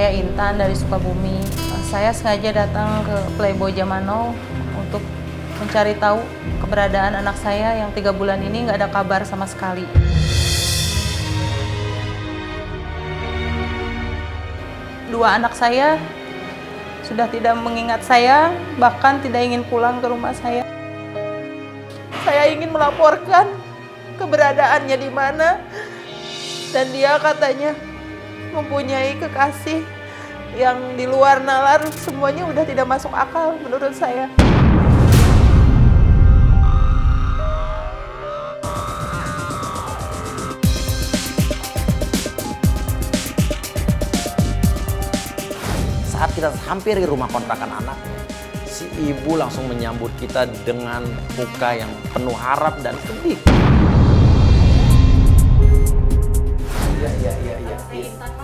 saya Intan dari Sukabumi. Saya sengaja datang ke Playboy Zaman Now untuk mencari tahu keberadaan anak saya yang 3 bulan ini nggak ada kabar sama sekali. Dua anak saya sudah tidak mengingat saya, bahkan tidak ingin pulang ke rumah saya. Saya ingin melaporkan keberadaannya di mana, dan dia katanya mempunyai kekasih yang di luar nalar. Semuanya udah tidak masuk akal menurut saya. Saat kita hampir di rumah kontrakan anaknya, si ibu langsung menyambut kita dengan muka yang penuh harap dan sedih.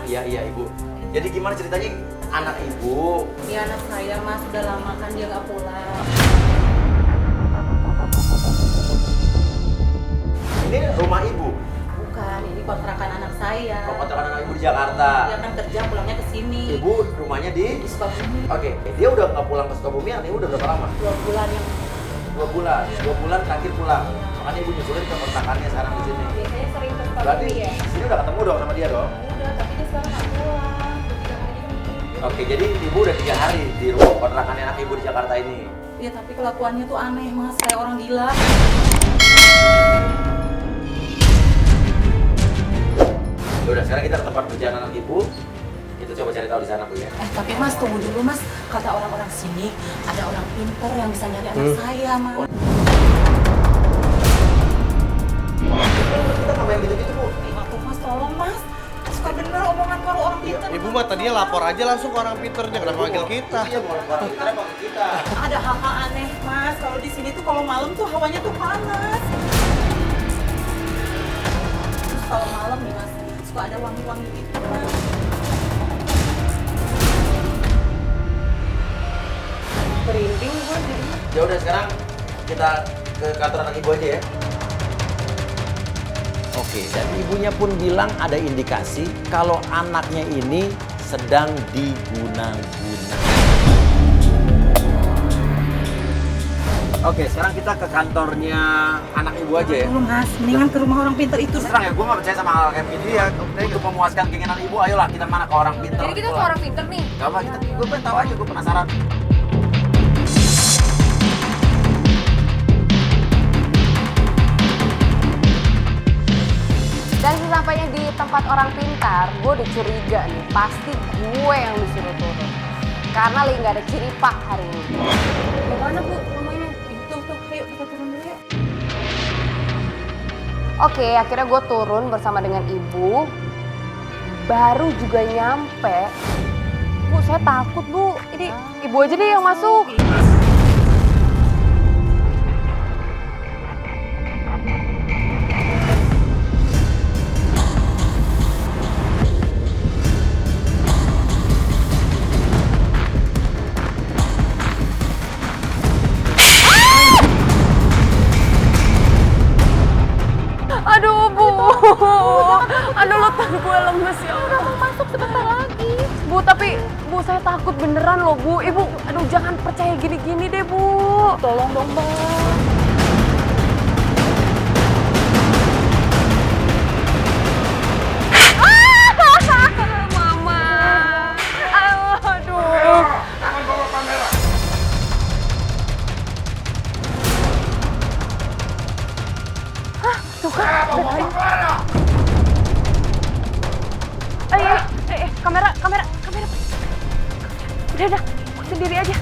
Iya ibu. Jadi gimana ceritanya anak ibu? Dia anak saya mas, sudah lama kan dia nggak pulang. Ini rumah ibu? Bukan, ini kontrakan anak saya. Oh, kontrakan anak ibu di Jakarta. Dia kan kerja pulangnya ke sini. Ibu rumahnya di Sukabumi. Oke, dia udah nggak pulang ke Sukabumi, artinya ibu udah berapa lama? 2 bulan yang 2 bulan. 2 bulan terakhir pulang. Makanya ibu nyusulin ke kontrakannya sekarang di sini. biasanya sering ke Berarti Sukabumi ya. sini udah ketemu dong sama dia dong? Udah, tapi dia sekarang nggak pulang. Oke, jadi ibu udah 3 hari di rumah kontrakan anak ibu di Jakarta ini. Iya, tapi kelakuannya tuh aneh mas, kayak orang gila. Udah, sekarang kita ke tempat kerjaan anak ibu. Kita coba cari tahu di sana bu ya. Tapi mas tunggu dulu mas, kata orang-orang sini ada orang pinter yang bisa nyari anak saya mas. Kita ngapain gitu-gitu bu? Tuh mas, tolong mas. Suka bener omongan kalau orang pinter. Ibu mah tadinya lapor aja langsung ke orang pinternya, kenapa manggil kita? Iya, mau orang pinternya panggil kita. Ada hal-hal aneh mas, kalau di sini tuh kalau malam tuh hawanya tuh panas. Terus kalau malam nih mas, suka ada wangi-wangi gitu mas. Merinding gue jadi. Ya udah, sekarang kita ke kantor anak ibu aja ya. Oke, dan ibunya pun bilang ada indikasi kalau anaknya ini sedang diguna-guna. Oke, sekarang kita ke kantornya anak ibu aja ya. Dulu mas, mendingan ke rumah orang pinter itu. Terus terang ya, gue gak percaya sama hal kayak gini ya. Untuk memuaskan keinginan ibu, ayolah kita mana ke orang pinter. Jadi kita ke orang pinter nih. Gak apa, gue pengen tahu aja, gue penasaran. Dan sesampainya di tempat orang pintar, gue udah curiga nih, pasti gue yang disuruh turun. Karena lagi nggak ada ciri pak hari ini. Gimana bu rumahnya? Itu tuh, ayo kita turun dulu ya. Oke, akhirnya gue turun bersama dengan ibu. Baru juga nyampe. Bu, saya takut bu. Ini ibu aja deh yang masuk. Aduh bu, aduh letak gue lemes ya. Udah mau masuk sebentar lagi. Bu tapi bu saya takut beneran loh bu. Ibu, aduh jangan percaya gini-gini deh bu. Tolong dong bang. Mama, aduh. Tuh kan, kamera. Udah, aku sendiri aja.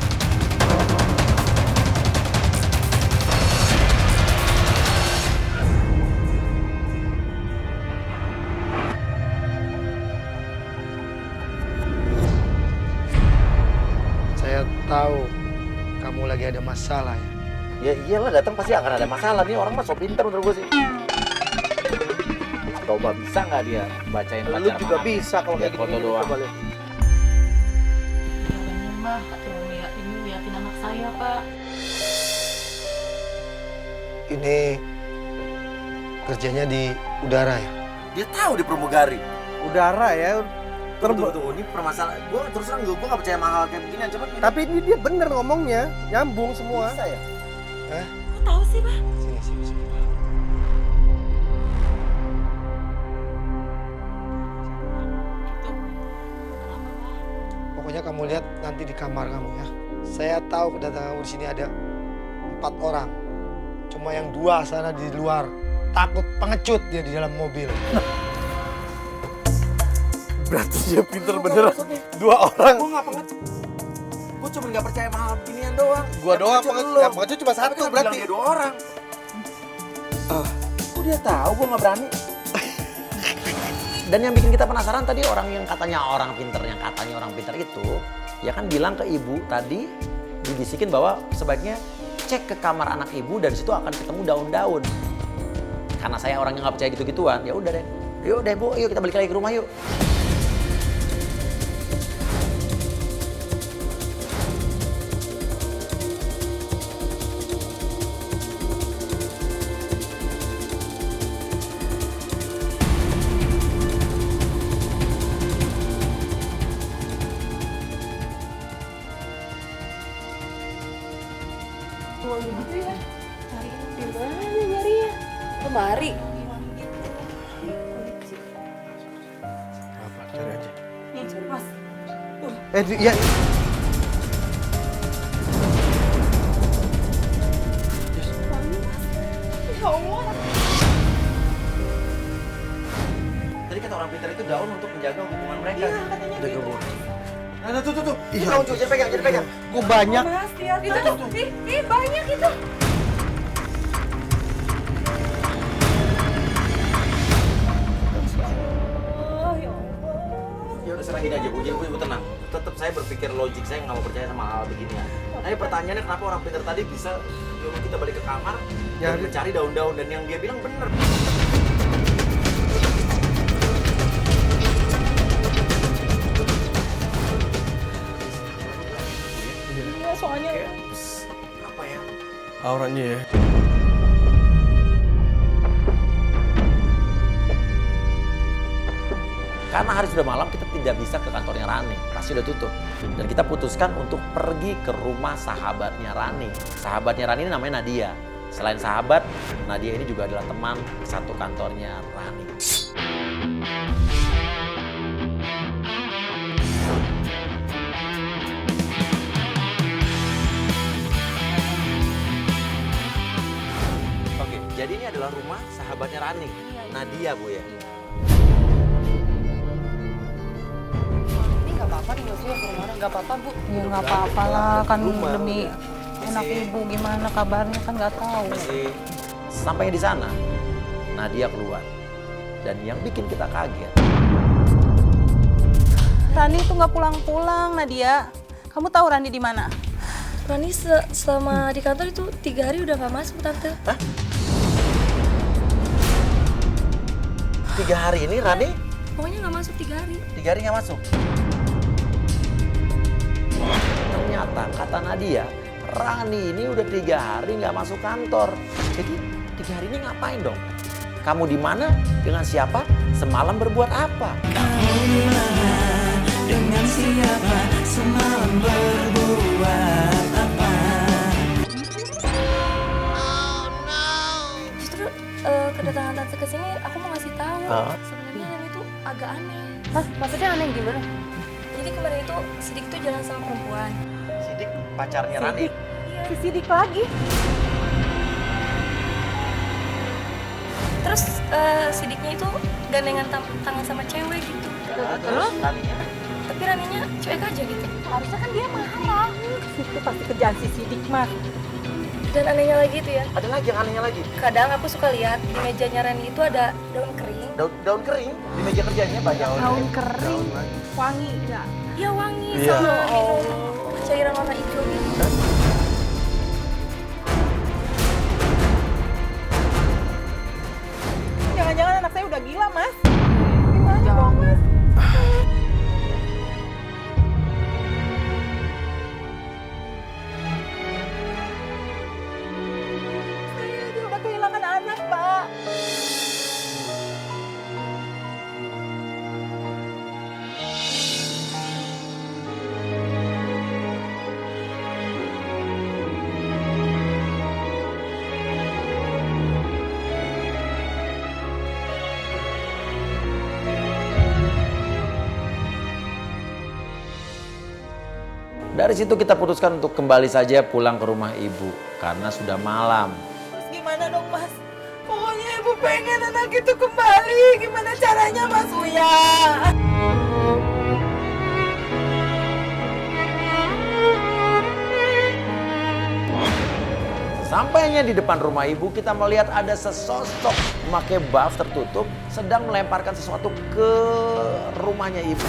Saya tahu kamu lagi ada masalah ya. Ya iyalah, datang pasti akan ada masalah. Nih orang mah so pinter menurut gue sih. Coba bisa nggak dia bacain Lu pacar juga mana? bisa kalau Lihat kayak foto gini doang. coba lihat. Bener mbak, tolong liatin anak saya pak. Ini kerjanya di udara ya? Dia tahu di pramugari. Udara ya? Tunggu. Ini permasalahan. Gue terus terang gue nggak percaya mahal kayak begini. Coba. Tapi ini dia bener ngomongnya, nyambung semua. Bisa ya? Kok tahu sih, Pak? Sini. Pokoknya kamu lihat nanti di kamar kamu ya. Saya tahu kedatangan kamu di sini ada 4 orang. Cuma yang 2 sana di luar. Takut pengecut dia di dalam mobil. Berarti dia pinter beneran. 2 orang. Gue nggak pengen. Gue cuma nggak percaya mahal beginian doang. Gua doang pengecut cuma Tapi 1 kan berarti. bilang dia 2 orang. Kok dia tahu gue nggak berani? Dan yang bikin kita penasaran tadi orang yang katanya orang pinter itu, ya kan bilang ke ibu tadi, dibisikin bahwa sebaiknya cek ke kamar anak ibu dan situ akan ketemu daun-daun. Karena saya orang yang nggak percaya gitu-gituan, ya udah deh. Yuk deh Bu, yuk kita balik lagi ke rumah yuk. Gitu ya. Di mana nyarinya? Lemari. Apa, cari aja. Mas. Iya. Ya Allah. Tadi kata orang pintar itu daun untuk menjaga hubungan mereka. Iya, katanya Jaga gitu. hubungan. Nah, tuh. Iya. Daun cuy, jangan pegang. Kok banyak? Mas, lihat. Itu tuh. Ih, banyak itu. Oh, ya Allah. Ya udah serahin aja Bu, jadi Bu tenang. Tetap saya berpikir logik, saya nggak mau percaya sama hal beginian. Tapi pertanyaannya kenapa orang pintar tadi bisa nyuruh kita balik ke kamar dan Nyari. mencari daun-daun dan yang dia bilang bener. Iya, soalnya Apa ya? Auranya ya. Karena hari sudah malam, kita tidak bisa ke kantornya Rani, pasti udah tutup. Dan kita putuskan untuk pergi ke rumah sahabatnya Rani. Sahabatnya Rani ini namanya Nadia. Selain sahabat, Nadia ini juga adalah teman satu kantornya Rani. Oke, jadi ini adalah rumah sahabatnya Rani, Nadia Bu ya. Ini nggak apa-apa nih maksudnya ke rumah orang nggak apa-apa Bu. Ya nggak apa-apa lah, kan Rumah, demi anak Masih- ibu gimana kabarnya kan nggak tahu. Masih sampai di sana, Nadia keluar. Dan yang bikin kita kaget, Rani tuh nggak pulang-pulang, Nadia. Kamu tahu Rani di mana? Rani selama di kantor itu 3 hari udah gak masuk, Tante. 3 hari ini Rani, Pokoknya gak masuk 3 hari. 3 hari nggak masuk. Ternyata kata Nadia, Rani ini udah 3 hari nggak masuk kantor. Jadi 3 hari ini ngapain dong? Kamu di mana? Dengan siapa? Semalam berbuat apa? Dengan siapa semalam berbuat apa? Justru kedatangan Tante ke sini aku mau ngasih tahu. Sebenarnya Rani itu agak aneh. Hah, maksudnya aneh gimana? Jadi kemarin itu Sidik tuh jalan sama perempuan. Sidik pacarnya Rani. Iya. Si Sidik lagi. Terus Sidiknya itu gandengan tangan sama cewek gitu. Terus Raninya? Tapi Raninya cuek aja gitu. Harusnya kan dia marah. Itu pasti kerjaan si Sidik mah. Dan anehnya lagi itu ya, Ada lagi yang anehnya lagi. kadang aku suka lihat di mejanya Rani itu ada daun kering. Daun kering di meja kerjanya banyak. Daun kering, wangi nggak? Ya wangi Iya. sama minum cairan warna hijau gitu. Jangan-jangan anak saya udah gila, Mas. Gimana dong, Mas? Saya aja udah kehilangan anak, Pak. Dari situ kita putuskan untuk kembali saja pulang ke rumah ibu karena sudah malam. Terus gimana dong Mas? Pokoknya ibu pengen anak itu kembali. Gimana caranya Mas Uya? Sampainya di depan rumah ibu, kita melihat ada sesosok memakai buff tertutup sedang melemparkan sesuatu ke rumahnya ibu.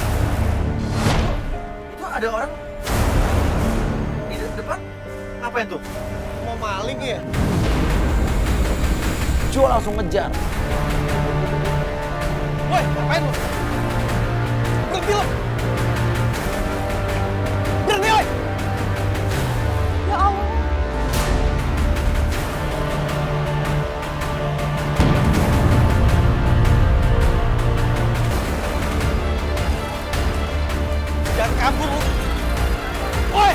Itu ada orang di depan. Ngapain tuh? Mau maling ya? Jo langsung ngejar. Woi, ngapain lo? Berhenti lo! Berhenti, woi! Ya Allah. Jangan kabur lo! Woi!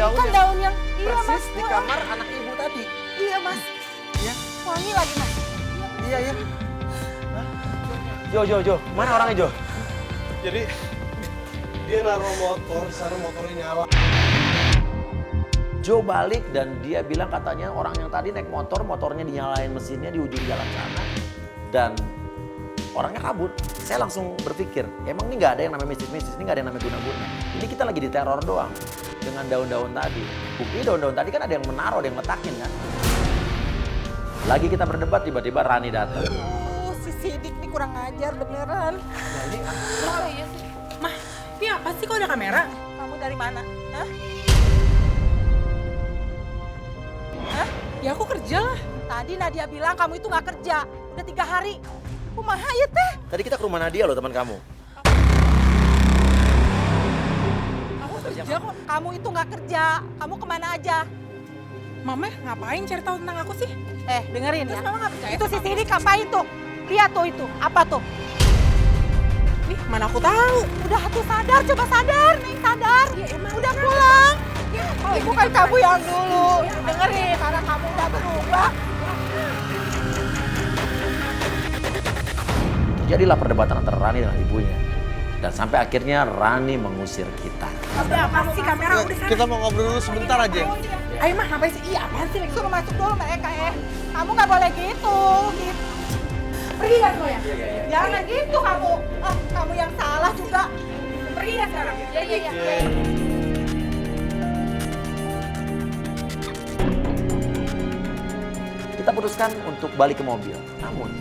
Kan daun yang Persis di kamar anak ibu tadi. Iya Mas. Iya. Wangi lagi Mas. Iya, iya. Jo, mana orangnya Jo? Jadi dia naruh motor, sana motornya nyala. Jo balik dan dia bilang katanya orang yang tadi naik motor, motornya dinyalain mesinnya di ujung jalan sana dan orangnya kabur. Saya langsung berpikir, emang ini nggak ada yang namanya mistis-mistis, ini nggak ada yang namanya guna-guna. Ini kita lagi diteror doang dengan daun-daun tadi. Bukti daun-daun tadi kan ada yang menaruh, ada yang letakin kan. Lagi kita berdebat, tiba-tiba Rani datang. Si Sidik nih kurang ajar beneran. Oh iya sih. Mah, ini apa sih kok ada kamera? Kamu dari mana? Hah? Hah? Ya aku kerja lah. Tadi Nadia bilang kamu itu nggak kerja. Udah 3 hari. Kumaha ya teh? Tadi kita ke rumah Nadia loh teman kamu. Aku kerja kok. Kamu itu nggak kerja. Kamu kemana aja? Mama ngapain cari tahu tentang aku sih? Dengerin Terus ya. Mama nggak percaya Itu si sama Sidik ngapain tuh? Lihat tuh itu. Apa tuh? Ih, mana aku tahu. Udah tuh sadar, coba sadar. Nih sadar. Udah pulang. Ibu kan kamu yang dulu. Dengerin, karena kamu udah berubah. Terjadilah perdebatan antara Rani dengan ibunya. Dan sampai akhirnya Rani mengusir kita. Udah apa sih kamera udah sana. Kita mau ngobrol dulu sebentar aja. Ayo mah ngapain sih? Iya apaan sih? Suruh masuk dulu mereka ya. Kamu nggak boleh gitu. Pergi nggak semua ya? Jangan gitu kamu. Kamu yang salah juga. Pergi nggak sekarang? Iya. Kita putuskan untuk balik ke mobil. Namun,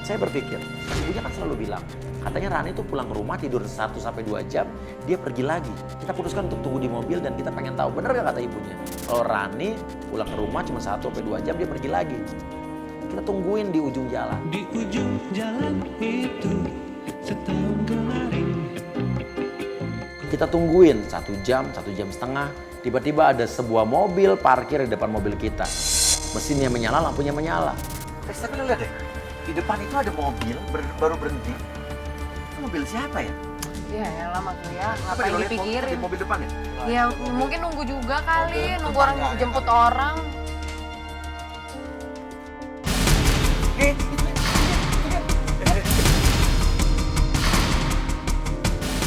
saya berpikir, ibunya kan selalu bilang, katanya Rani tuh pulang ke rumah tidur 1-2 jam, dia pergi lagi. Kita putuskan untuk tunggu di mobil dan kita pengen tahu, bener gak kata ibunya? Kalau Rani pulang ke rumah cuma 1-2 jam, dia pergi lagi. Kita tungguin di ujung jalan. Di ujung jalan itu setahun kemarin. Kita tungguin 1 jam, 1 jam setengah. Tiba-tiba ada sebuah mobil parkir di depan mobil kita. Mesinnya menyala, lampunya menyala. Tapi lu lihat deh, di depan itu ada mobil baru berhenti. Itu mobil siapa ya? Ya elah Mas Uya, Apa ngapain lu lihat dipikirin? di mobil depan ya? Ya mungkin nunggu juga kali, nunggu orang jemput orang.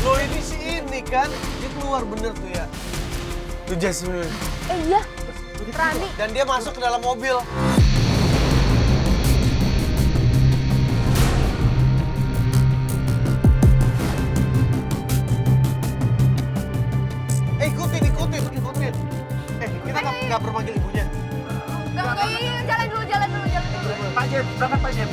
Lo ini si ini kan, dia keluar bener tuh ya. Tuh Jasmine. Iya, Rani. Dan dia masuk ke dalam mobil. Ikutin. Kita nggak perlu manggil ibunya. Iya, jalan dulu. Pak Jem, berangkat Pak Jem.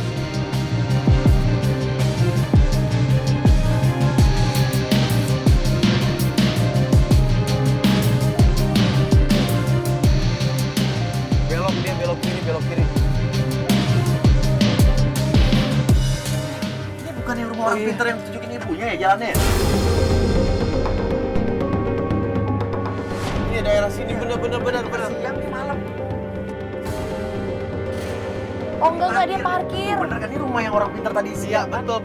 Belok kiri. Ini bukannya rumah orang pintar yang tunjukin ibunya ya jalannya ya? Ini daerah sini bener. Siang nih malam. Oh enggak dia parkir. Bener kan ini rumah yang orang pintar tadi isi. Iya, betul.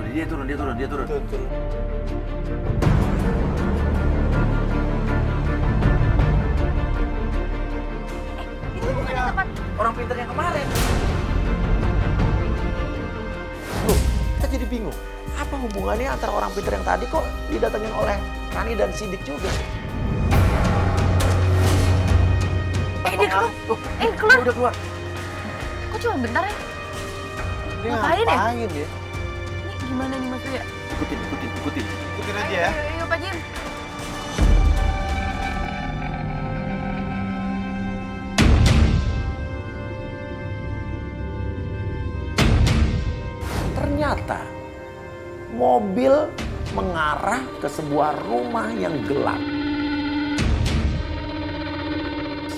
Dia turun. Betul. Itu bukannya tempat Orang pintar yang kemarin. Loh, kita jadi bingung. Apa hubungannya antara orang pintar yang tadi kok didatengin oleh Rani dan Sidik juga? dia keluar. Keluar. Udah keluar. Kok cuma bentar ya? Dia Ngapain ya? ngapain ya? Ini gimana nih Mas Ria? Ikutin. Ikutin aja ya. Ayo Pak Jin. Ternyata mobil mengarah ke sebuah rumah yang gelap.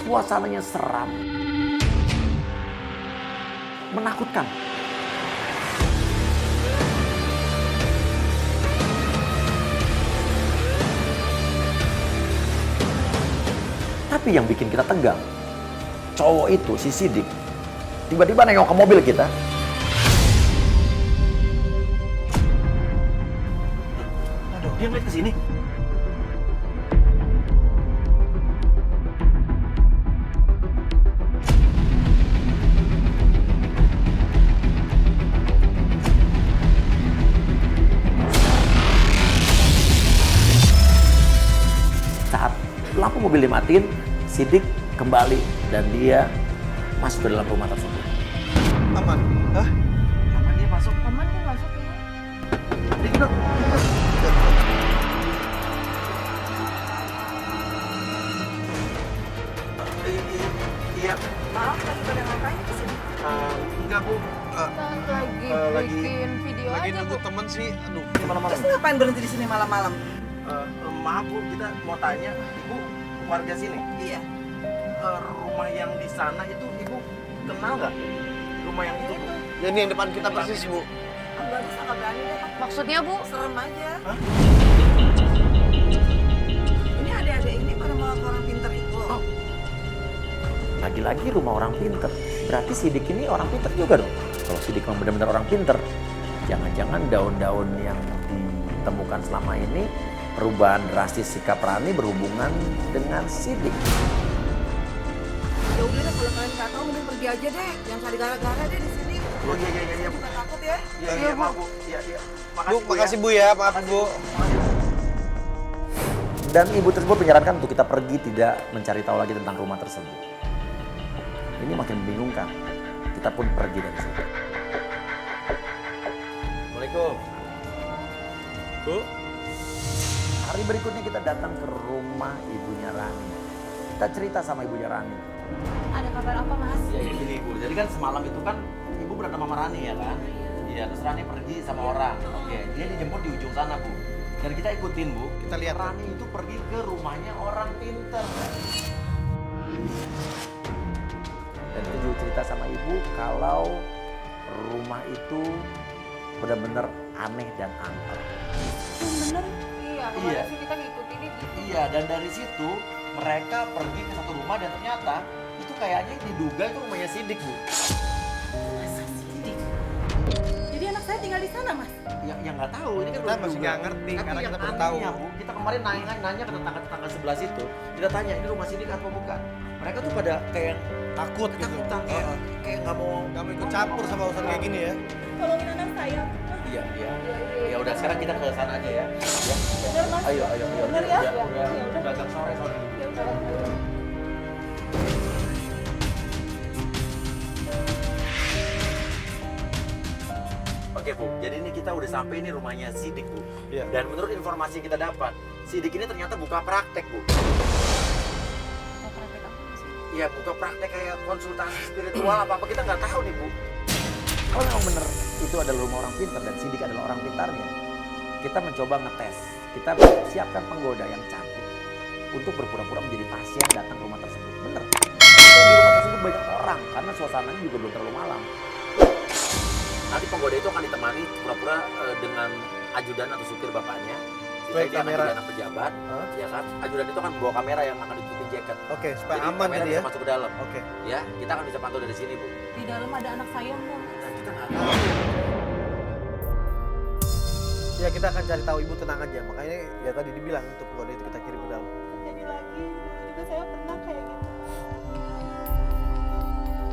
Suasananya seram, menakutkan. Tapi yang bikin kita tegang, cowok itu, si Sidik, tiba-tiba nengok ke mobil kita. Aduh, dia ngeliat ke sini. Saat lampu mobil dimatiin, Sidik kembali dan dia masuk ke dalam rumah tersebut. Aman. Hah? Aman dia masuk. Aman dia masuk ya. Iya. Maaf, lagi pada ngapain di sini? Enggak bu. Lagi bikin video Lagi aja nunggu Bu. temen sih. Aduh. Malam-malam. Terus ngapain berhenti di sini malam-malam? Maaf bu, kita mau tanya, ibu warga sini. Iya. Rumah yang di sana itu ibu kenal nggak? Rumah yang itu? Ya ini yang depan kita persis, Bu. Enggak bisa, nggak berani deh. Maksudnya Bu? Serem aja. Ini adik-adik ini pada mau ke orang pinter itu. Lagi-lagi rumah orang pinter. Berarti Sidik ini orang pinter juga dong. Kalau Sidik memang benar-benar orang pinter, jangan-jangan daun-daun yang ditemukan selama ini perubahan drastis sikap Rani berhubungan dengan Sidik. Ya udah deh, kalau kalian nggak tahu mending pergi aja deh. Jangan cari gara-gara deh di sini. Oh iya. Kita takut ya. Iya maaf bu. Iya. Bu, makasih Bu ya. Maaf Bu. Dan ibu tersebut menyarankan untuk kita pergi tidak mencari tahu lagi tentang rumah tersebut. Ini makin membingungkan. Kita pun pergi dari situ. Assalamualaikum. Bu. Hari berikutnya kita datang ke rumah ibunya Rani. Kita cerita sama ibunya Rani. Ada kabar apa, Mas? Ya gini Bu, jadi kan semalam itu kan ibu berantem sama Rani ya kan? Iya, terus Rani pergi sama orang. Oke, dia dijemput di ujung sana Bu. Dan kita ikutin Bu. Kita lihat. Rani itu pergi ke rumahnya orang pinter. Dan itu juga cerita sama ibu kalau rumah itu benar-benar aneh dan angker. Bener. Iya, Iya. kemarin sih kita ngikutin gitu. Iya, dan dari situ mereka pergi ke satu rumah dan ternyata itu kayaknya diduga itu rumahnya Sidik Bu. Masa Sidik? Jadi anak saya tinggal di sana, Mas? Yang nggak tahu ini kan Kita udah masih diduga. nggak ngerti, Tapi karena yang kita baru tahu. anehnya, Bu, kita kemarin nanya ke tetangga-tetangga sebelah situ. Kita tanya ini rumah Sidik atau bukan. Mereka tuh pada kayak Takut gitu. ketakutan kayak nggak mau ikut campur sama urusan kayak gini ya. Tolongin anak saya. Iya. Ya udah sekarang kita ke sana aja ya. Ya. Bener, Mas? Ayo. Bener ya? Udah agak sore. Ya udah. Oke Bu, jadi ini kita udah sampai ini rumahnya Sidik Bu. Iya. Dan menurut informasi yang kita dapat, Sidik ini ternyata buka praktek Bu. Iya, buka praktek kayak konsultasi spiritual apa-apa kita nggak tahu nih Bu. Kalau memang bener itu adalah rumah orang pintar dan Sidik adalah orang pintarnya, kita mencoba ngetes. Kita siapkan penggoda yang cantik untuk berpura-pura menjadi pasien datang ke rumah tersebut. Bener. Di rumah tersebut banyak orang karena suasananya juga belum terlalu malam. Nanti penggoda itu akan ditemani pura-pura dengan ajudan atau supir bapaknya. Baik, Dia akan kamera. jadi anak pejabat, ya kan? Ajudan itu akan bawa kamera yang akan ditutup jacket. Oke, supaya Jadi aman kamera tadi bisa ya. masuk ke dalam. Oke. Ya, kita akan bisa pantau dari sini, Bu. Di dalam ada anak saya, Bu. Nah, kita nggak tahu. Ya kita akan cari tahu, Ibu tenang aja. Makanya ya tadi dibilang untuk kode itu kita kirim ke dalam. Terjadi lagi. Juga saya pernah kayak gitu.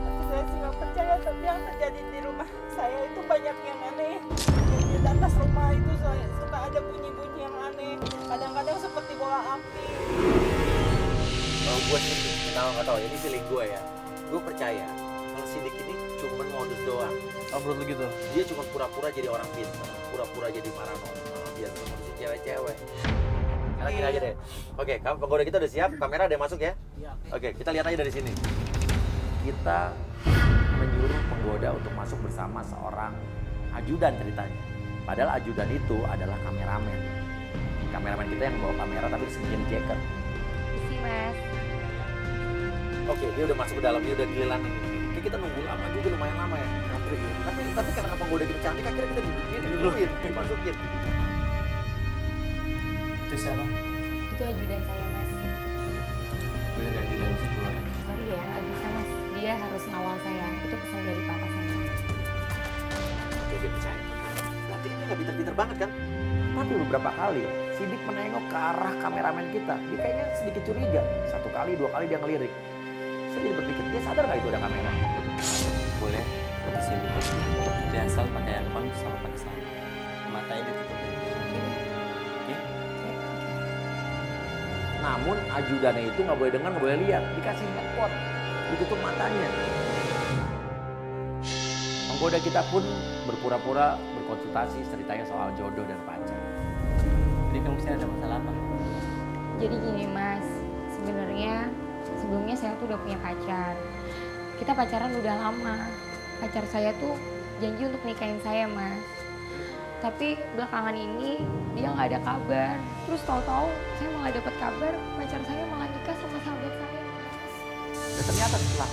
Tapi saya sih nggak percaya, tapi yang terjadi di rumah saya itu banyak yang aneh. Di atas rumah itu saya suka ada bunyi-bunyi yang aneh. Kadang-kadang seperti bola api. Kalau gue sih nggak tahu. Ini feeling gue ya. Gue percaya kalau Sidik ini cuma modus doang. Oh, menurut lu gitu? Dia cuma pura-pura jadi orang pintar, pura-pura jadi paranormal, biar ngurusin cewek-cewek. Sekarang gini aja deh. Oke, penggoda kita udah siap, kamera ada yang masuk ya? Oke, kita lihat aja dari sini. Kita menyuruh penggoda untuk masuk bersama seorang ajudan ceritanya. Padahal ajudan itu adalah kameramen. Kameramen kita yang bawa kamera tapi disembunyiin di jacket. Isi, Mas. Oke, dia udah masuk ke dalam, dia udah giliran. Kayak kita nunggu lama juga, lumayan lama ya. Tapi karena penggoda kita cantik, akhirnya kita duduluin, dimasukin. Itu siapa? Itu ajudan saya, Mas. Gue gak bilang sih keluar. Sorry ya, nggak bisa, Mas. Dia harus ngawal saya. Itu pesan dari papa saya. Oke, dia percaya. Berarti dia nggak pinter-pinter banget kan? Tapi beberapa kali Sidik menengok ke arah kameramen kita. Dia kayaknya sedikit curiga. 1 kali, 2 kali dia ngelirik. Saya jadi berpikir, dia sadar nggak itu ada kamera? Boleh ke sini. Dia asal pakai handphone sama pakai selain. Matanya ditutupin. Oke? Namun ajudannya itu nggak boleh dengar, nggak boleh lihat. Dikasih handphone, ditutup matanya. Penggoda kita pun berpura-pura berkonsultasi ceritanya soal jodoh dan pacar. Jadi kamu sih ada masalah apa? Jadi gini, Mas. Sebenarnya sebelumnya saya tuh udah punya pacar. Kita pacaran udah lama. Pacar saya tuh janji untuk nikahin saya, Mas. Tapi belakangan ini dia nggak ada kabar. Terus tahu-tahu saya malah dapat kabar pacar saya malah nikah sama sahabat saya, Mas. Dan ternyata setelah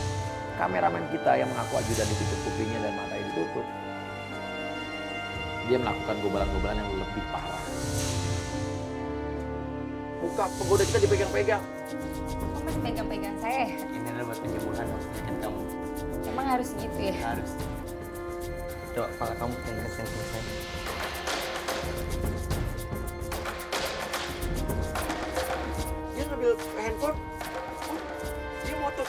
kameramen kita yang mengaku ajudan ditutup kupingnya dan matanya ditutup, dia melakukan gobalan-gobalan yang lebih parah. Muka penggoda kita dipegang-pegang. Kok Mas pegang-pegang saya? Ini adalah buat penyembuhan maksudnya kan kamu Emang harus gitu ya? harus. Coba kepala kamu pegang sensor saya. Dia ngambil handphone, dia moto.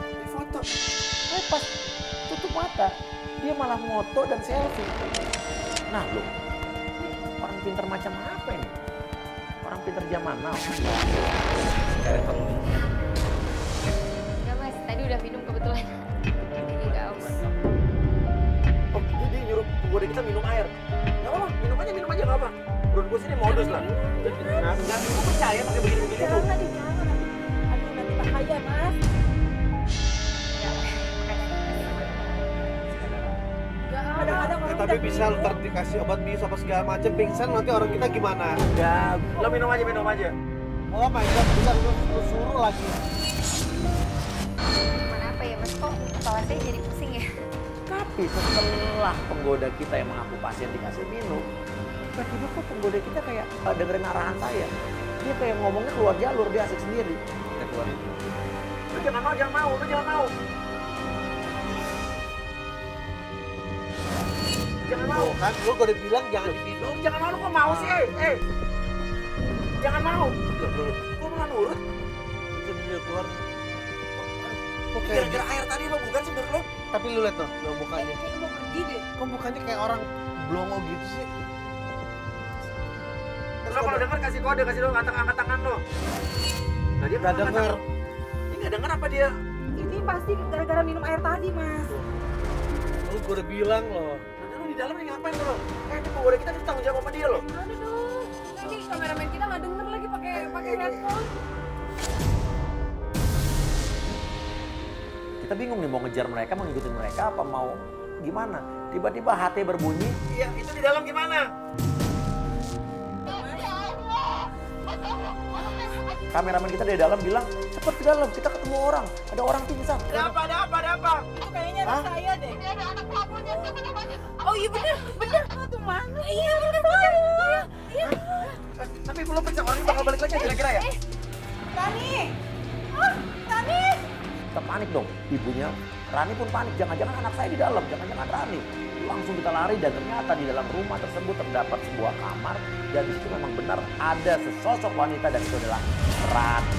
Di foto. Pas tutup mata, dia malah moto dan selfie. Nah, loh, orang pintar macam apa ini? Orang pintar zaman now. Sekarang kamu Enggak, Mas, tadi udah minum kebetulan. Jadi nggak haus. Oh, dia nyuruh penggoda kita minum air. Gak apa-apa, minum aja gak apa. Menurut gue sih ini modus lah. Nggak, gue percaya pakai begini-begini tuh. Jangan, aduh nanti bahaya, Mas. Kadang-kadang orang Tapi udah bisa lu ntar dikasih obat bius apa segala macam pingsan, nanti orang kita gimana? Enggak, lo minum aja. Oh my god, bisa lu suruh lagi. Gimana apa ya, Mas? Kok kepala saya jadi pusing ya? Tapi setelah penggoda kita yang mengaku pasien dikasih minum, tiba-tiba kok penggoda kita kayak dengerin arahan saya. Dia kayak ngomongnya keluar jalur, dia asik sendiri. kita keluar. Lu jangan mau. Jangan mau. Kan lu udah bilang jangan diminum. Jangan mau, lu kok mau sih? Jangan mau. Kok malah nurut? Itu dia keluar. Kok kayak Gara-gara air tadi mah bukan sih menurut lo? Tapi lu lihat tuh, lu mukanya. kayak mau pergi deh. Kok mukanya kayak orang blongo gitu sih? Lo kalau denger kasih kode, kasih lo angkat tangan lo. Nah, dia Gak denger. Ini gak denger apa dia? Ini pasti gara-gara minum air tadi, Mas. Lu gua udah bilang loh. Nah, lo di dalam nih ngapain lo? Ini penggoda kita tanggung jawab sama dia lo. Gimana dong? Ini kameramen kita nggak denger lagi pakai headphone. Kita bingung nih mau ngejar mereka, mau ngikutin mereka, apa mau gimana? Tiba-tiba HT berbunyi. Iya, itu di dalam gimana? Kameramen kita dari dalam bilang, cepat ke dalam, kita ketemu orang. Ada orang pingsan. Ada apa? Itu kayaknya anak saya deh. Ini ada anak pelakunya, siapa namanya? Oh iya bener. Tuh mana? Iya bener. Iya. Tapi belum percaya orang ini bakal balik lagi kira-kira ya? Rani! Rani! Kita panik dong, ibunya. Rani pun panik, jangan-jangan anak saya di dalam, jangan-jangan Rani. Langsung kita lari dan ternyata di dalam rumah tersebut terdapat sebuah kamar. Dan di situ memang benar ada sesosok wanita dan itu adalah Rani.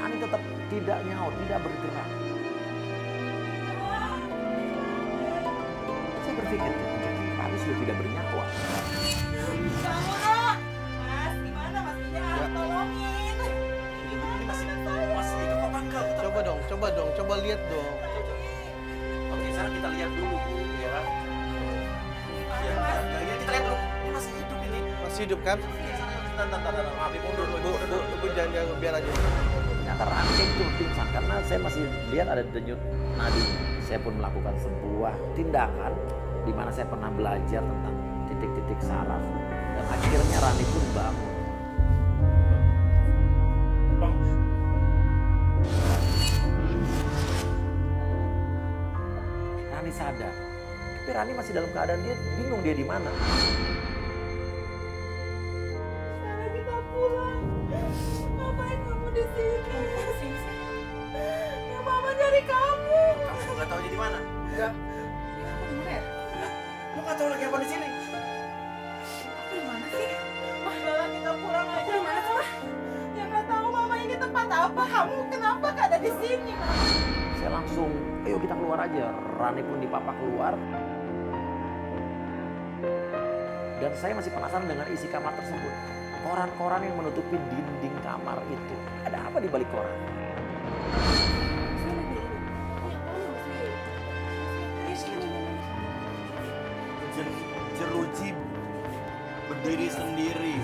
Rani tetap tidak nyaut, tidak bergerak. Saya berpikir, Rani sudah tidak bernyawa. Mas, gimana Mas Ijal? Tolongin. Gimana Masih hidup apa enggak? Coba dong, coba lihat dong. Oke, sekarang kita lihat dulu, Bu, ya kan? Ya, kita lihat dulu. Ini masih hidup ini. Masih hidup kan? Bentar, maaf, mundur. Bu, jangan biar aja. Ternyata Rani itu pingsan karena saya masih lihat ada denyut nadi. Saya pun melakukan sebuah tindakan di mana saya pernah belajar tentang titik-titik saraf dan akhirnya Rani pun bangun. Rani sadar, tapi Rani masih dalam keadaan dia bingung dia di mana. Sekarang kita pulang. Ngapain kamu di sini? Ya mama nyari kamu. Kamu nggak tahu dia di mana? Enggak. Lu nggak tahu lagi apa di sini? Di mana sih? Mah, Lala kita pulang aja. Di mana sih, Mah? Ya nggak tahu mama ini tempat apa. Kamu kenapa gak ada di sini, Mah? Saya langsung, ayo kita keluar aja. Rani pun dipapa keluar. Dan saya masih penasaran dengan isi kamar tersebut. Koran-koran yang menutupi dinding kamar itu. Ada apa di balik koran? Jeruji berdiri sendiri.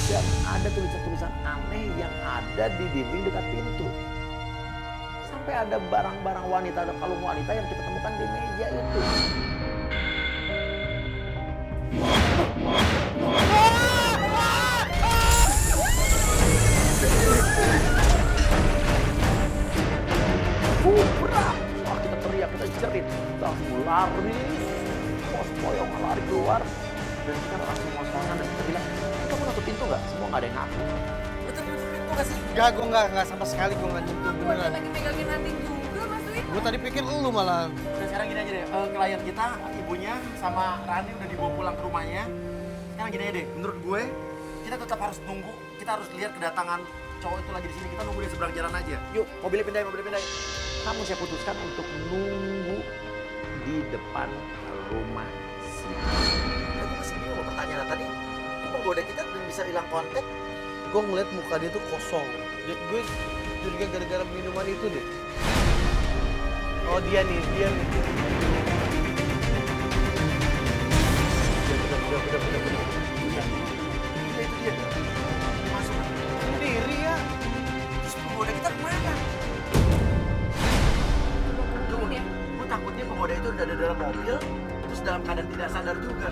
Dan ada tulisan-tulisan aneh yang ada di dinding dekat pintu. Sampai ada barang-barang wanita, ada kalung wanita yang kita temukan di meja itu. Berat! Wah, kita teriak, kita jerit. Kita langsung lari. Poyong lari keluar. Dan kita langsung ngosongan dan kita bilang, kamu nutup pintu nggak? Semua nggak ada yang ngaku. Nutup pintu nggak sih? Enggak, gue enggak sama sekali gue enggak nyentuh beneran. Lagi megangin anting juga Mas Dwi. Gue tadi pikir lu malah. Dan sekarang gini aja deh, klien kita, ibunya sama Rani udah dibawa pulang ke rumahnya. Sekarang gini aja deh, menurut gue, kita tetap harus nunggu, kita harus lihat kedatangan cowok itu lagi di sini. Kita nunggu di seberang jalan aja. Yuk, mobilnya pindahin. Namun saya putuskan untuk nunggu di depan rumah sini. Aku masih bingung pertanyaan tadi. Penggoda kita belum bisa hilang kontak. Gue ngeliat muka dia tuh kosong. Gue curiga gara-gara minuman itu deh. Oh dia nih. Bener. Itu dia. Masuk. Sendiri ya. Terus penggoda kita kemana? Tunggu nih, gue takutnya penggoda itu udah ada dalam mobil, terus dalam keadaan tidak sadar juga.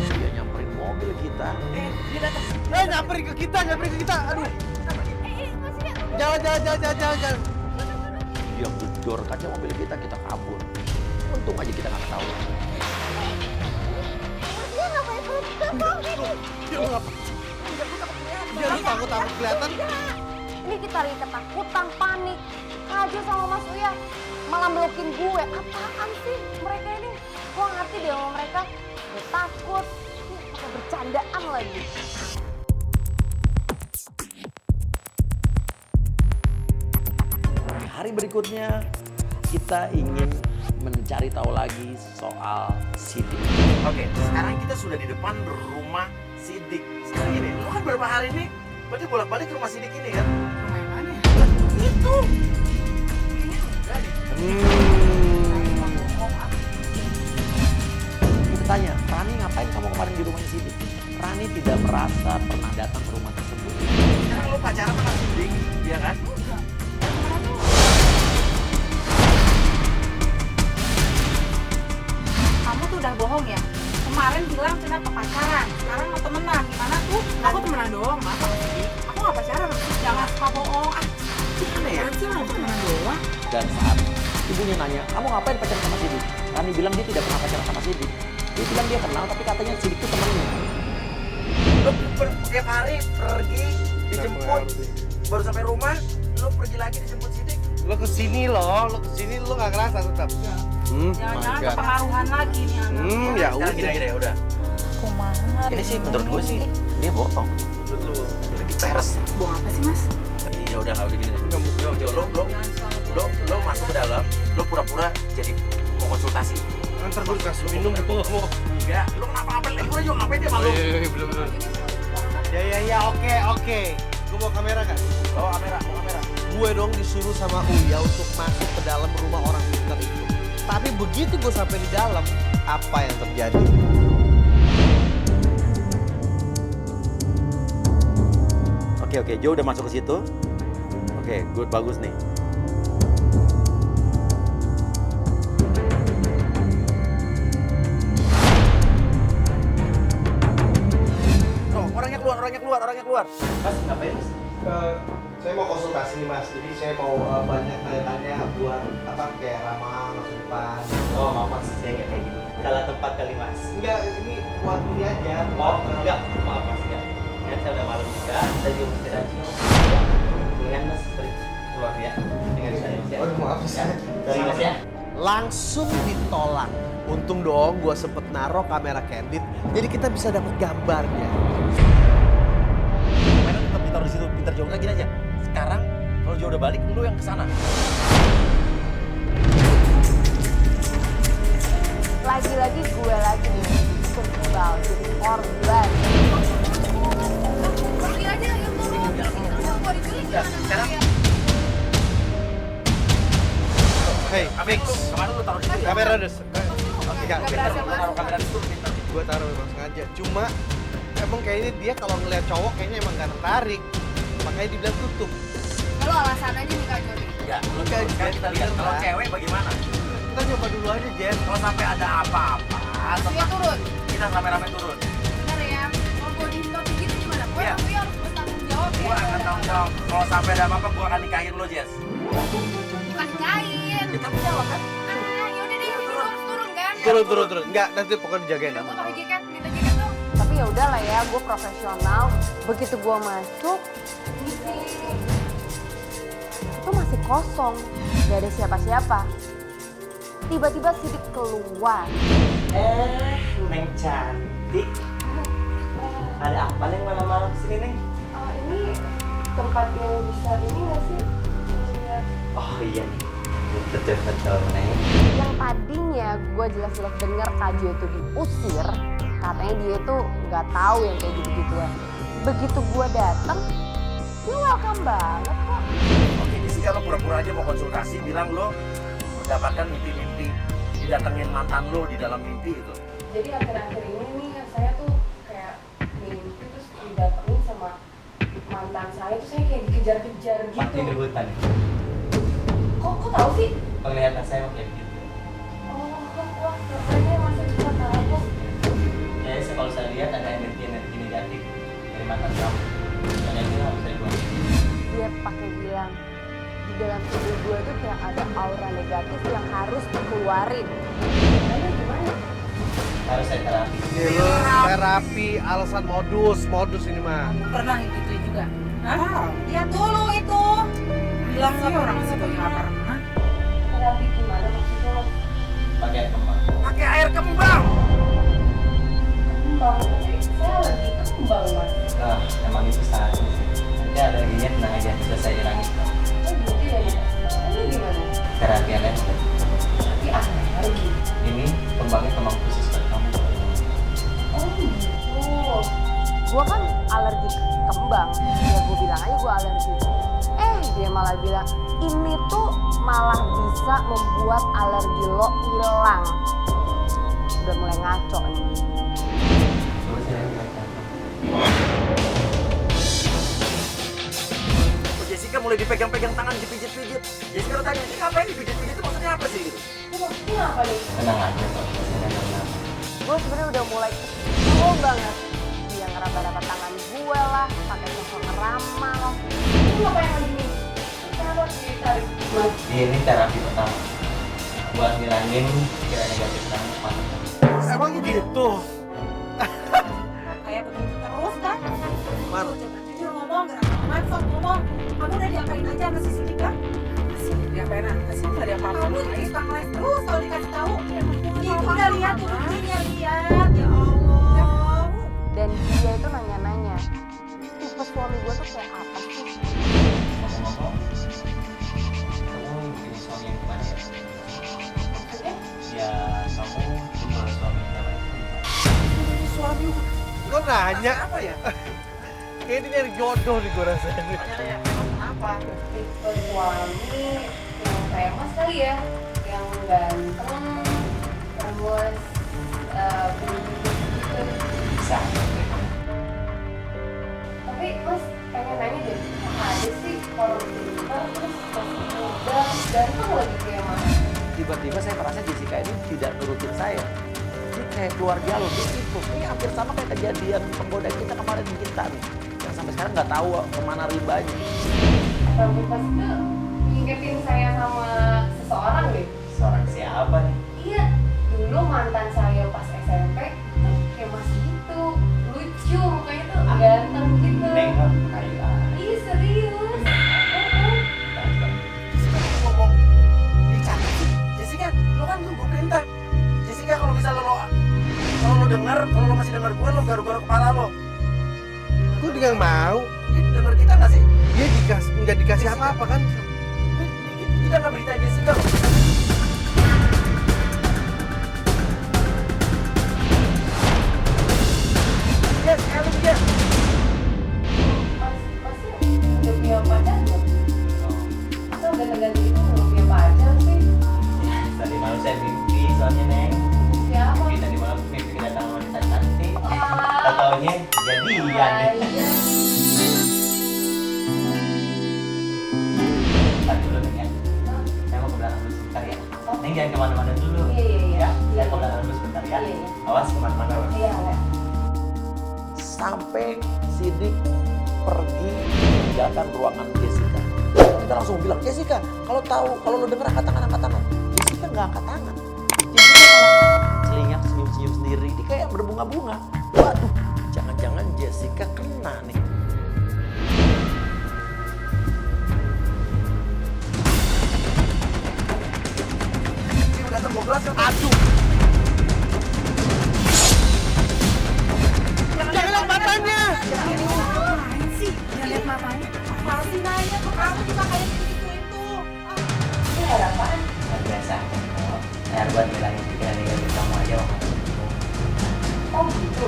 Dia nyamperin mobil kita. Dia datang. Nyamperin ke kita. Aduh. Jangan. Dia gedor kaca mobil kita kabur. Untung aja kita nggak tahu. Dia ngapain belum kita tahu ini? Dia lu takut kelihatan. Ini kita lagi ketakutan, panik. Aja sama Mas Uya malah melokin gue. Apaan sih mereka ini? Gue ngerti deh sama mereka. Gue takut. Pakai bercandaan lagi. Hari berikutnya kita ingin mencari tahu lagi soal Sidik. Oke, sekarang kita sudah di depan rumah Sidik. Sekarang ini, lu kan beberapa hari ini berarti bolak-balik ke rumah Sidik ini kan? Rumah yang mana? Itu. Kita tanya, Rani ngapain kamu kemarin di rumahnya Sidik? Rani tidak merasa pernah datang ke rumah tersebut. Sekarang lu pacaran sama Sidik, iya kan? udah bohong ya? Kemarin bilang kenapa pacaran, sekarang mau temenan. Gimana tuh? Aku temenan doang, Mas. Aku nggak pacaran. Jangan suka bohong. Gimana ya? Sih mau temenan doang. Dan saat ibunya nanya, kamu ngapain pacaran sama Sidik? Rani bilang dia tidak pernah pacaran sama Sidik. Dia bilang dia kenal, tapi katanya Sidik itu temennya. Lo tiap hari pergi, dijemput, baru sampai rumah, lo pergi lagi dijemput Sidik. Lo kesini lo nggak ngerasa tetap. Jangan-jangan kepengaruhan lagi nih anak. Ya Udah, gini ya udah. Kumaha. Ini sih menurut gue sih, dia bohong. Menurut lu, lagi peres. Bohong apa sih, Mas? Ya udah nggak udah gini. Lo masuk ke dalam, lo pura-pura jadi mau konsultasi. Ntar gue kasih minum gue mau. Enggak, lo kenapa gue juga ngapain dia malu. Iya, bener. Ya, oke. Gue mau kamera kan? Bawa kamera. Gue dong disuruh sama Uya untuk masuk ke dalam rumah orang pintar itu. Tapi begitu gue sampai di dalam, apa yang terjadi? Oke, Jo udah masuk ke situ. Oke, good, bagus nih. Oh, orangnya keluar. Mas, ngapain mas? Saya mau konsultasi nih Mas, jadi saya mau banyak tanya-tanya buat kayak ramah masa depan. Oh maaf mas, saya nggak kayak gitu. Salah tempat kali mas. Enggak, ini buat ini aja. Oh enggak, maaf mas enggak. Kan saya udah malam juga, saya juga mesti rajin. Mendingan mas keluar ya, dengan saya mas ya. Aduh maaf ya. Sorry mas ya. Langsung ditolak. Untung dong gue sempet naruh kamera candid, jadi kita bisa dapat gambarnya. Kamera tetap ditaruh di situ, pintar Jo. Nggak, gini aja. Sekarang kalau Jo udah balik, lu yang kesana. Lagi-lagi gue lagi kebal jadi korban. Pergi aja yang turun. Gua diculik Sekarang Hey, fix. kemarin lu taruh di situ. Kamera udah. Enggak, Taruh kamera di situ, pintar. gue taruh memang sengaja. Cuma emang kayaknya dia kalau ngeliat cowok kayaknya emang gak tertarik. Makanya dibilang tutup. Kalau alasan aja nih Kak Jody. Ya, lu sekarang kita lihat kalau cewek bagaimana. Kita coba dulu aja, Jen. Kalau sampai ada apa-apa, Dia turun. kita rame-rame turun. Benar ya. Kalau gua di-stop begitu gimana? Gua Iya. harus bertanggung jawab ya. Gua akan tanggung jawab. Kalau sampai ada apa-apa, gua akan nikahin lo, Jess. Bukan kain. Kita jawab kan? Yaudah deh, lu harus turun kan? Turun. Enggak, nanti pokoknya dijagain. Gua pakai jaket, minta jaket dong. Tapi ya udahlah ya, gue profesional. Begitu gue masuk, itu masih kosong, gak ada siapa-siapa. Tiba-tiba Sidik keluar. Neng cantik. Ada apa Neng malam-malam sini Neng? Ini tempat yang besar ini gak sih? Oh iya nih. Betul Neng. Yang tadinya gue jelas-jelas denger Kak Jo itu diusir, katanya dia tuh nggak tahu yang kayak gitu-gituan. Begitu gue datang, dia welcome banget kok. Oke, Jessica, lo pura-pura aja mau konsultasi, bilang lo mendapatkan mimpi-mimpi didatengin mantan lo di dalam mimpi itu. Jadi akhir-akhir ini nih saya tuh kayak mimpi terus didatengin sama mantan saya tuh saya kayak dikejar-kejar gitu. Mati di hutan. Kok tahu sih? Penglihatan saya kayak gitu. Oh, wah, katanya masih bisa tahu. Ya, kalau saya lihat ada energi negatif dari mantan kamu. Dan itu harus saya buang. Dia pakai bilang di dalam tubuh gue tuh kayak ada aura negatif yang harus dikeluarin. Lalu gimana? Harus saya terapi. Terapi, alasan modus ini mah. Pernah gitu juga? Hah? Lihat dulu itu. Bilang nggak orang situ nggak pernah. Terapi gimana maksudnya? Pakai air kembang. Pakai air kembang. Kembang, tapi saya lagi kembang mas. Nah, emang itu saatnya sih. Nanti alerginya tenang aja, bisa saya hilangin. Oh gitu ya? Ini gimana? Terapi alergi. Tapi alergi. Ini kembangnya kembang khusus buat kamu. Oh gitu. Gue kan alergi kembang. Ya gue bilang aja gue alergi. Dia malah bilang ini tuh malah bisa membuat alergi lo hilang. Udah mulai ngaco nih. Coba saya lihat. Jessica mulai dipegang-pegang tangan, dipijit-pijit. Jessica udah tanya, ini ngapain dipijit-pijit itu maksudnya apa sih? Gitu. Ini apa nih? Tenang aja kok, saya tenang. gue sebenarnya udah mulai kesel banget. Dia ngeraba-raba tangan gue lah, pakai sosok ngeramal. Lu ngapain lagi nih? Kenapa ditarik? Ini terapi pertama. Buat ngilangin pikiran negatif kamu mata. Emang gitu? Kayak begitu terus kan? Mar. Coba jujur ngomong, gak ada manfaat ngomong. Kamu udah diapain aja sama si Sidika? Diapain aja? Si Sidika diapain? Kamu terus pangles terus kalau dikasih tahu. Ibu udah lihat tuh buktinya, lihat. Ya Allah. Dan dia itu nanya-nanya, tipe suami gue tuh kayak apa sih? Ngomong-ngomong, kamu bikin suami yang gimana ya? Maksudnya? Ya, kamu tipe suami yang gimana? Suami lo nanya apa ya? Kayak ini dari jodoh nih gue rasanya. Apa? Tipe suami yang kayak mas kali ya, yang ganteng, terus gitu. Bisa. Tapi mas pengen nanya deh, kok ada sih orang pintar terus masih muda, ganteng lagi kayak mas? Tiba-tiba saya merasa Jessica ini tidak nurutin saya. Dia kayak keluar jalur, dia ikut. Ini hampir sama kayak kejadian penggoda kita kemarin di Kintan. Yang sampai sekarang nggak tahu kemana ribanya. Atau pas itu ngingetin saya sama seseorang deh. Seorang siapa nih? Iya, dulu mantan saya pas SMP tuh kayak mas gitu, lucu, mukanya tuh ganteng gitu. Nengok kayu Iya serius. Ngomong dicatat sih. Jessica, lo kan gue perintah. Jessica kalau misalnya lo dengar, kalau lo masih dengar gue, lo garu-garu kepala lo. Gue juga mau. Dia denger kita nggak sih? Dia nggak dikasih apa-apa kan? Kita nggak berita Jessica loh. Yes, Ellen dia. Masnya udah punya pacar belum? Masa udah ganti itu belum punya pacar sih? Tadi malam saya mimpi soalnya Neng. Siapa? Mimpi tadi malam mimpi kedatangan wanita cantik. Tak taunya jadian deh. Iya. Bentar dulu Neng ya. Saya mau ke belakang dulu sebentar ya. Neng jangan kemana-mana dulu. Iya. Ya, saya ke belakang dulu sebentar ya. Iya. Awas kemana-mana loh. Iya. Sampai Sidik pergi meninggalkan ruangan Jessica. Kita langsung bilang, Jessica, kalau lo denger angkat tangan. Jessica nggak angkat tangan. Jessica malah celingak senyum-senyum sendiri. Dia kayak berbunga-bunga. Waduh, jangan-jangan Jessica kena nih. Dia udah tergobras. Aduh. Jangan lihat matanya. Ngapain sih? Jangan lihat matanya. Apaan sih nanya ke kamu juga kayak gitu itu. Ini ada apaan? Biasa. Saya buat ngilangin pikiran negatif kamu aja waktu itu. Oh gitu.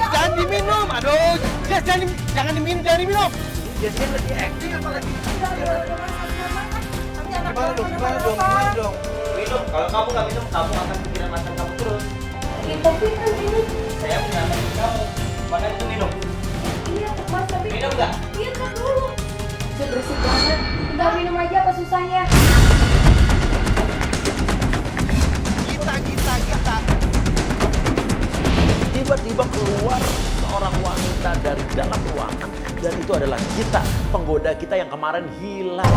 Jangan diminum. Aduh, Jess, jangan diminum. Jessica lagi acting apa lagi? Gimana dong? Minum. Kalau kamu nggak minum, kamu akan pikiran mantan kamu terus. Tapi kan ini Saya menyelamatkan kamu. Makanya itu minum. iya mas tapi Minum nggak? iya kan dulu. Udah berisik banget. Tinggal minum aja apa susahnya? Kita. Tiba-tiba keluar seorang wanita dari dalam ruangan. Dan itu adalah kita, penggoda kita yang kemarin hilang.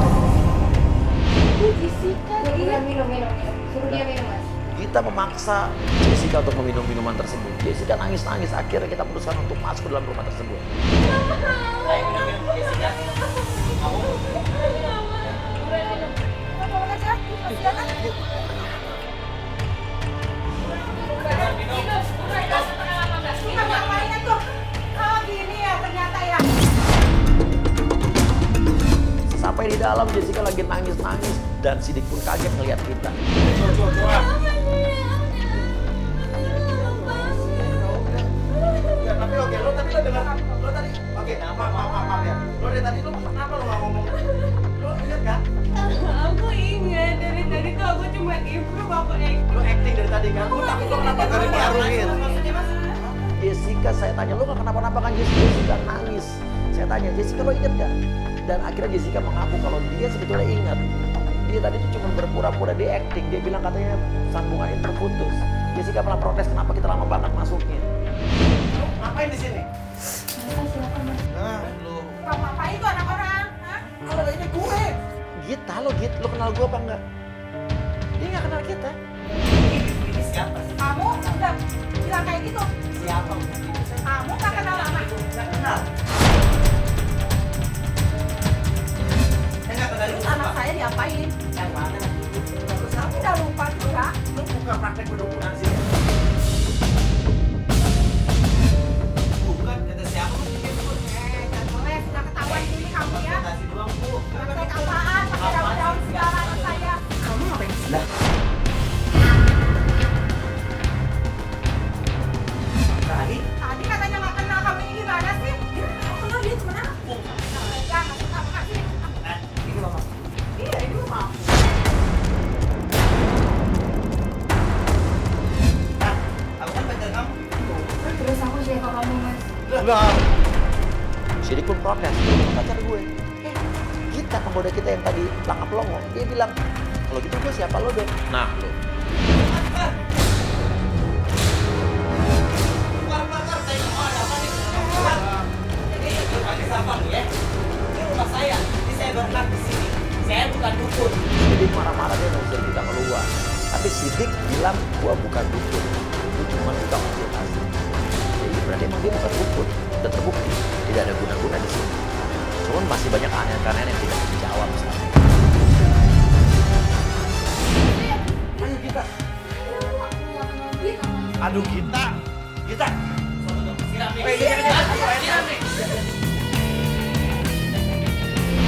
Itu Jessica. Iya minum. Suruh dia minum mas. Kita memaksa Jessica untuk meminum minuman tersebut. Jessica nangis-nangis, akhirnya kita putuskan untuk masuk ke dalam rumah tersebut. Ayo minum. Jessica. Kamu. Ngapain tuh? Oh gini ya ternyata ya. Sampai di dalam Jessica lagi nangis-nangis dan Sidik pun kaget ngeliat kita. Ya, tapi oke, lo dengar. Lo tadi, oke, maaf ya. Lo dari tadi kenapa lo nggak ngomong? Lo ingat kan? Aku ingat dari tadi tuh aku cuma improve apa Lo acting dari tadi kan? Lo tapi lo kenapa nggak diaruhin? Jessica, saya tanya, lo gak kenapa-napa kan? Jessica nangis. Saya tanya, Jessica lo inget gak? Dan akhirnya Jessica mengaku kalau dia sebetulnya ingat. Dia tadi tuh cuma berpura-pura di acting. Dia bilang katanya sambungannya terputus. Jessica pernah protes kenapa kita lama banget masuknya. Lu ngapain di sini? Mereka siapa mas? Nah, lu. Kamu ngapain tuh anak orang? Hah? Kalau ini gue. Gita lo, Git, lo kenal gue apa enggak? Dia nggak kenal kita. Ini siapa sih? Kamu udah bilang kayak gitu. Siapa? Kamu gak kenal lama. Saya kenal. Saya nggak kenal Terus anak saya diapain? Yang mana? Kamu udah lupa juga. Lu buka praktek kedokteran sih. Bukan, kata siapa lu bikin lu? Jangan ngeles, udah ketahuan ini kamu ya. Kasih doang, Bu. Praktek apaan? Pakai daun-daun segala anak saya. Kamu ngapain di sini? Tadi katanya nggak kenal, kamu ini gimana sih? Dia nggak kenal, dia temen aku. Jangan, kamu kasih. Ini mama. Iya, ini rumah aku. Aku kan pacar kamu. Terus aku siapa kamu mas? Lah. Sidik pun protes, itu pacar gue. Kita penggoda kita yang tadi langap longo, dia bilang, kalau gitu gue siapa lo dong? Nah lo. Jadi marah-marah dia ngusir kita keluar. Tapi Sidik bilang gua bukan dukun, itu cuma tukang konsultasi. Jadi berarti emang dia bukan dukun. Udah terbukti tidak ada guna-guna di sini. Cuman masih banyak aneh-aneh yang tidak dijawab sekarang. Ayo kita. Aduh kita. Kita.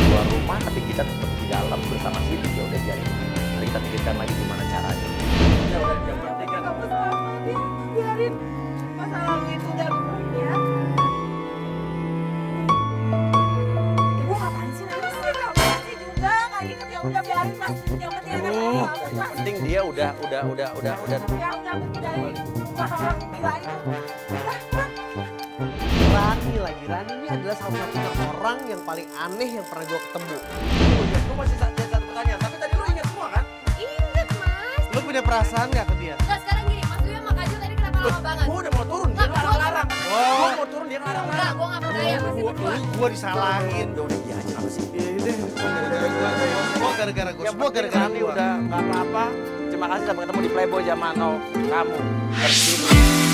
Keluar rumah tapi kita tetap di dalam bersama Sidik. Ya udah biarin. Mari kita pikirkan lagi gimana caranya. Ya udah yang penting kan. Kamu selama ini biarin masa lalu itu udah ya. Ibu ngapain sih nangis sih? Kamu masih juga nggak inget ya udah biarin mas. Yang penting anak kamu selamat. Penting dia udah. Ya udah biarin. Wah, gila itu. Rani lagi. Rani ini adalah salah satu orang yang paling aneh yang pernah gue ketemu. Lu masih satu pertanyaan, tapi tadi lu ingat semua kan? Ingat mas. Lu punya perasaan gak ke dia? Nggak sekarang gini, Mas Duya sama Kak Jo tadi kenapa lama banget? Gua udah mau turun, dia Nggak, gua larang-larang. Oh. Gua mau turun, dia Enggak, larang-larang. gue nggak percaya masih berdua. Gue disalahin. Udah dia aja apa sih? Ya udah. Semua gara-gara gue. Yang Semua penting gara-gara Rani gue. udah nggak apa-apa. Terima kasih sampai ketemu di Playboy zaman now kamu. Terus